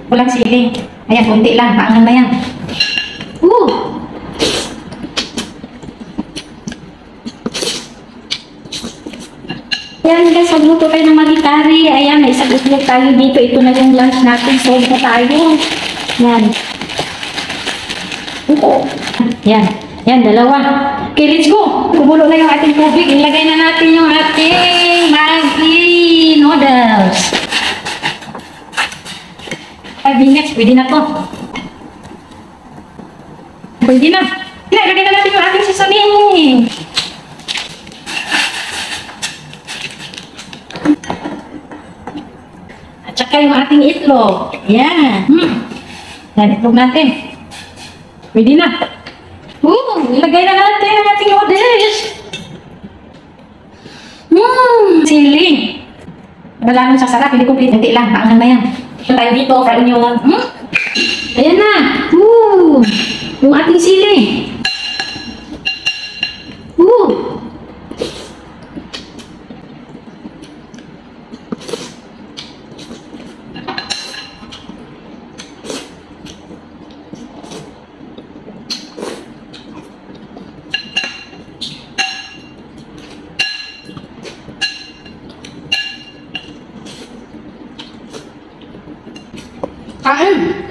Walang sili. Ayan, kunti lang. Paangan na yan. Ayan guys, magluto tayo ng Maggi curry. Ayan, may isang itlog tayo dito. Ito na yung lunch natin. So, ito tayo. Yan. Yan. Yan, dalawa. Okay, let's go. Kumulo na yung ating tubig. Ilagay na natin yung ating Maggi noodles. 5 minutes, pwede na to. Pwede na. Ilagay na natin yung ating seasoning. At saka yung ating itlog. Yan. Yan, itlog natin. Pwede na. Ilagay na natin ang ating noodles. Sili. Wala nang sasarap. Hindi complete. Hindi lang. Paangan na yan. Ito tayo dito. Fry onion. Ayan na. Yung ating sili. Kain!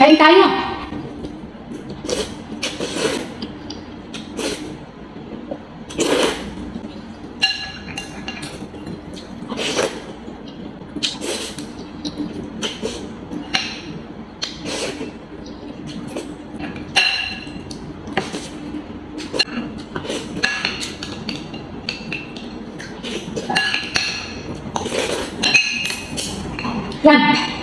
Kain tayo! Yan!